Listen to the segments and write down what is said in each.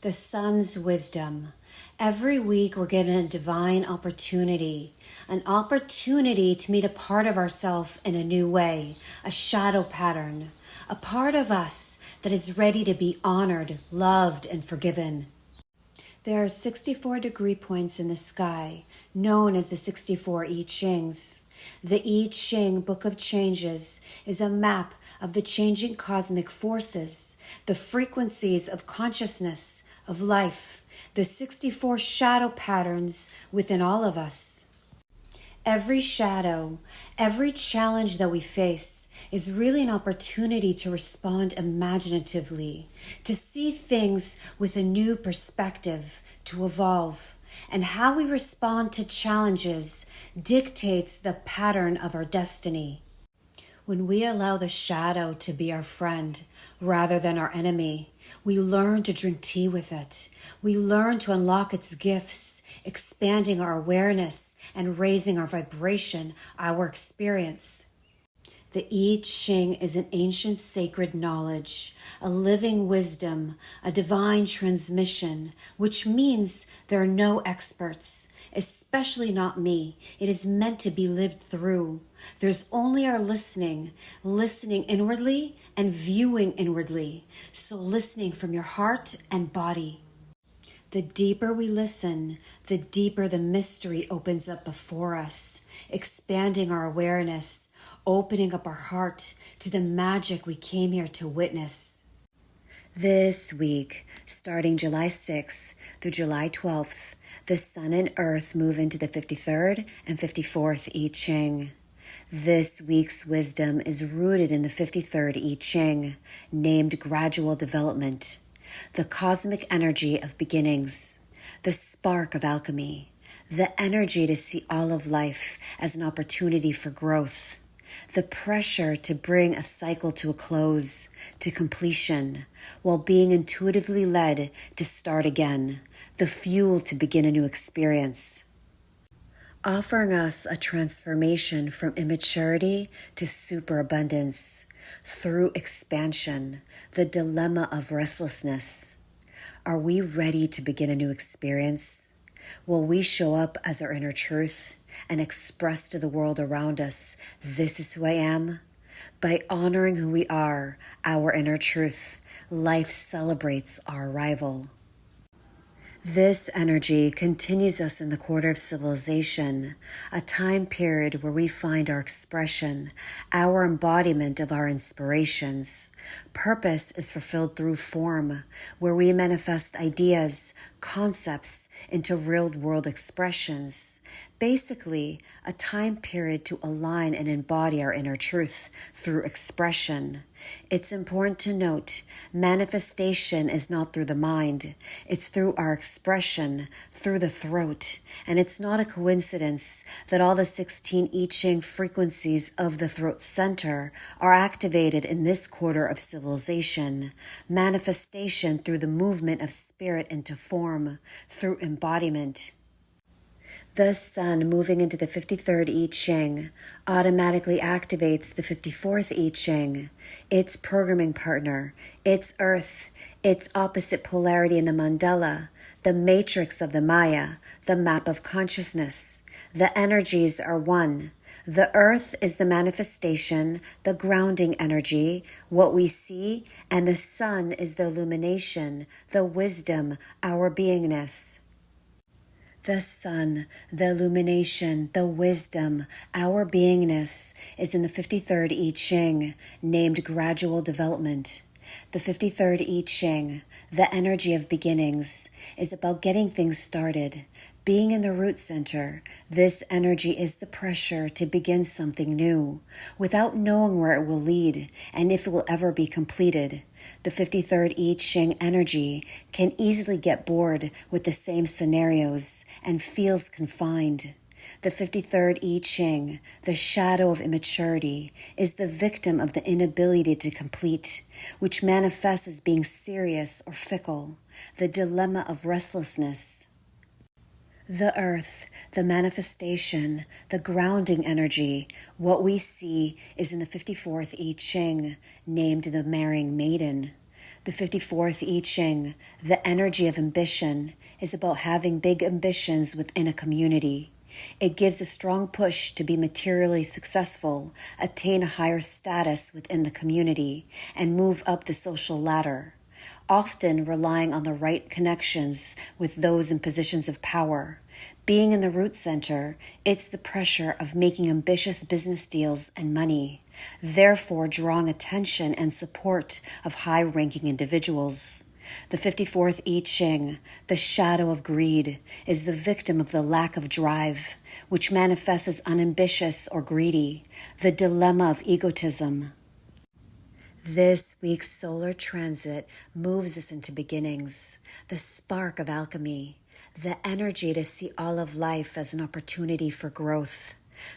the sun's wisdom. Every week we're given a divine opportunity, an opportunity to meet a part of ourselves in a new way, a shadow pattern, a part of us that is ready to be honored, loved, and forgiven. There are 64 degree points in the sky, known as the 64 I Chings. The I Ching Book of Changes is a map of the changing cosmic forces, the frequencies of consciousness, of life, the 64 shadow patterns within all of us. Every shadow, every challenge that we face is really an opportunity to respond imaginatively, to see things with a new perspective, to evolve. And how we respond to challenges dictates the pattern of our destiny. When we allow the shadow to be our friend rather than our enemy, we learn to drink tea with it. We learn to unlock its gifts, expanding our awareness and raising our vibration, our experience. The I Ching is an ancient sacred knowledge, a living wisdom, a divine transmission, which means there are no experts, especially not me. It is meant to be lived through. There's only our listening inwardly and viewing inwardly. So listening from your heart and body. The deeper we listen, the deeper the mystery opens up before us, expanding our awareness, opening up our heart to the magic we came here to witness. This week, starting July 6th through July 12th, the Sun and Earth move into the 53rd and 54th I Ching. This week's wisdom is rooted in the 53rd I Ching, named Gradual Development, the cosmic energy of beginnings, the spark of alchemy, the energy to see all of life as an opportunity for growth, the pressure to bring a cycle to a close, to completion, while being intuitively led to start again, the fuel to begin a new experience. Offering us a transformation from immaturity to superabundance through expansion, the dilemma of restlessness. Are we ready to begin a new experience? Will we show up as our inner truth and express to the world around us, this is who I am? By honoring who we are, our inner truth, life celebrates our arrival. This energy continues us in the quarter of civilization, a time period where we find our expression, our embodiment of our inspirations. Purpose is fulfilled through form, where we manifest ideas, concepts into real-world expressions. Basically, a time period to align and embody our inner truth through expression. It's important to note, manifestation is not through the mind. It's through our expression, through the throat. And it's not a coincidence that all the 16 I Ching frequencies of the throat center are activated in this quarter of civilization. Manifestation through the movement of spirit into form, through embodiment. The Sun moving into the 53rd I Ching automatically activates the 54th I Ching, its programming partner, its Earth, its opposite polarity in the mandala, the matrix of the Maya, the map of consciousness. The energies are one. The Earth is the manifestation, the grounding energy, what we see, and the Sun is the illumination, the wisdom, our beingness. The Sun, the illumination, the wisdom, our beingness is in the 53rd I Ching, named Gradual Development. The 53rd I Ching, the energy of beginnings, is about getting things started. Being in the root center, this energy is the pressure to begin something new, without knowing where it will lead and if it will ever be completed. The 53rd I Ching energy can easily get bored with the same scenarios and feels confined. The 53rd I Ching, the shadow of immaturity, is the victim of the inability to complete, which manifests as being serious or fickle, the dilemma of restlessness. The Earth, the manifestation, the grounding energy, what we see is in the 54th I Ching, named the Marrying Maiden. The 54th I Ching, the energy of ambition, is about having big ambitions within a community. It gives a strong push to be materially successful, attain a higher status within the community, and move up the social ladder, often relying on the right connections with those in positions of power. Being in the root center, it's the pressure of making ambitious business deals and money, therefore drawing attention and support of high-ranking individuals. The 54th I Ching, the shadow of greed, is the victim of the lack of drive, which manifests as unambitious or greedy, the dilemma of egotism. This week's solar transit moves us into beginnings, the spark of alchemy, the energy to see all of life as an opportunity for growth,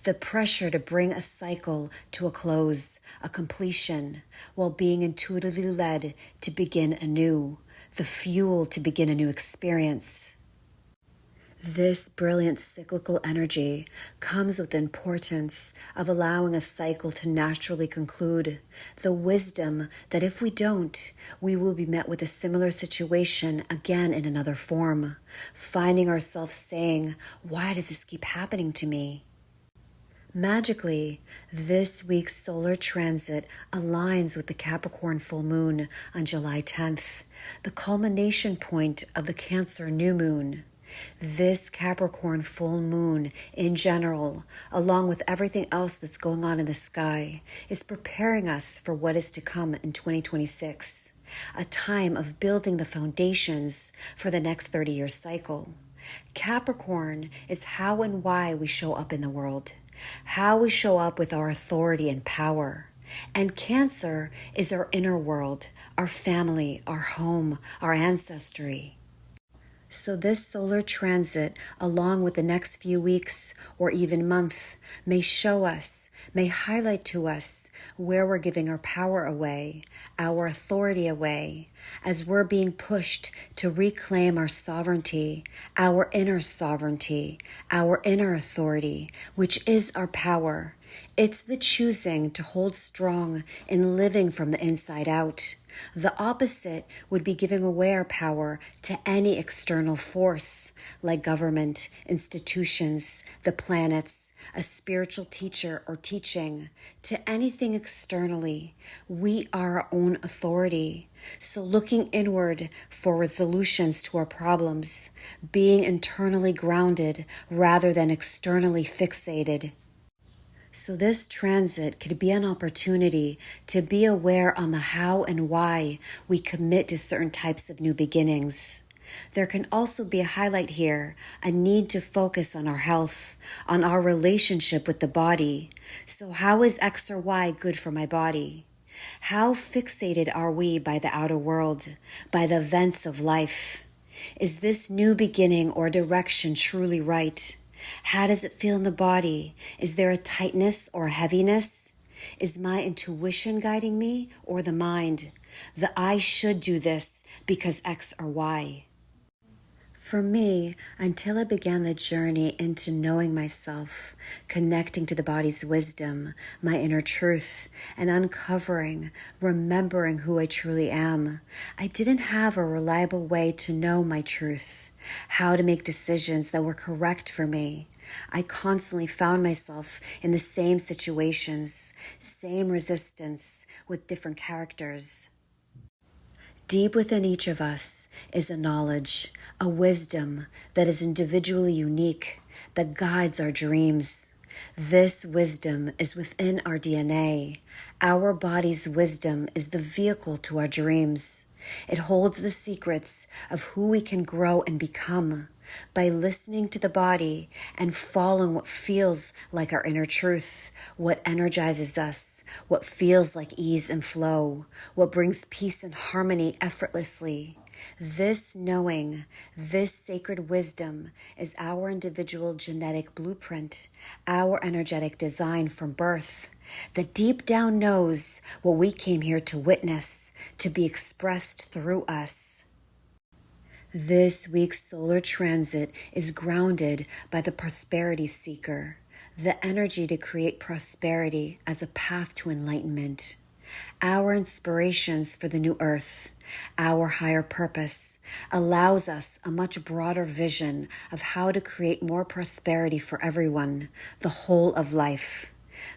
the pressure to bring a cycle to a close, a completion, while being intuitively led to begin anew, the fuel to begin a new experience. This brilliant cyclical energy comes with the importance of allowing a cycle to naturally conclude, the wisdom that if we don't, we will be met with a similar situation again in another form, finding ourselves saying, why does this keep happening to me? Magically, this week's solar transit aligns with the Capricorn full moon on July 10th, the culmination point of the Cancer new moon. This Capricorn full moon in general, along with everything else that's going on in the sky, is preparing us for what is to come in 2026, a time of building the foundations for the next 30-year cycle. Capricorn is how and why we show up in the world, how we show up with our authority and power. And Cancer is our inner world, our family, our home, our ancestry. So this solar transit, along with the next few weeks or even month, may show us, may highlight to us where we're giving our power away, our authority away, as we're being pushed to reclaim our sovereignty, our inner authority, which is our power. It's the choosing to hold strong in living from the inside out. The opposite would be giving away our power to any external force, like government, institutions, the planets, a spiritual teacher or teaching, to anything externally. We are our own authority. So looking inward for resolutions to our problems, being internally grounded rather than externally fixated. So this transit could be an opportunity to be aware on the how and why we commit to certain types of new beginnings. There can also be a highlight here, a need to focus on our health, on our relationship with the body. So how is X or Y good for my body? How fixated are we by the outer world, by the events of life? Is this new beginning or direction truly right? How does it feel in the body? Is there a tightness or a heaviness? Is my intuition guiding me or the mind? The I should do this because X or Y. For me, until I began the journey into knowing myself, connecting to the body's wisdom, my inner truth, and uncovering, remembering who I truly am, I didn't have a reliable way to know my truth, how to make decisions that were correct for me. I constantly found myself in the same situations, same resistance, with different characters. Deep within each of us is a knowledge, a wisdom that is individually unique, that guides our dreams. This wisdom is within our DNA. Our body's wisdom is the vehicle to our dreams. It holds the secrets of who we can grow and become by listening to the body and following what feels like our inner truth, what energizes us, what feels like ease and flow, what brings peace and harmony effortlessly. This knowing, this sacred wisdom is our individual genetic blueprint, our energetic design from birth, that deep down knows what we came here to witness, to be expressed through us. This week's solar transit is grounded by the prosperity seeker, the energy to create prosperity as a path to enlightenment. Our inspirations for the new earth, Our higher purpose allows us a much broader vision of how to create more prosperity for everyone, the whole of life.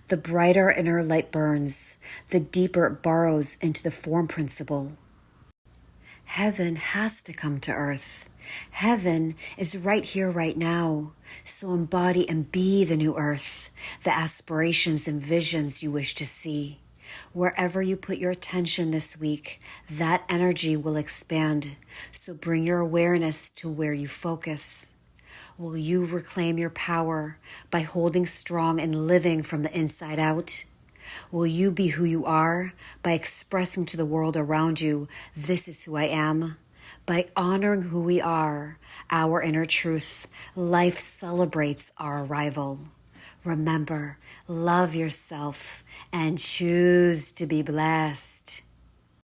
The brighter inner light burns, the deeper it burrows into the form principle. Heaven has to come to earth. Heaven is right here, right now. So embody and be the new earth, the aspirations and visions you wish to see. Wherever you put your attention this week, that energy will expand. So bring your awareness to where you focus. Will you reclaim your power by holding strong and living from the inside out? Will you be who you are by expressing to the world around you, this is who I am? By honoring who we are, our inner truth, life celebrates our arrival. Remember, love yourself and choose to be blessed.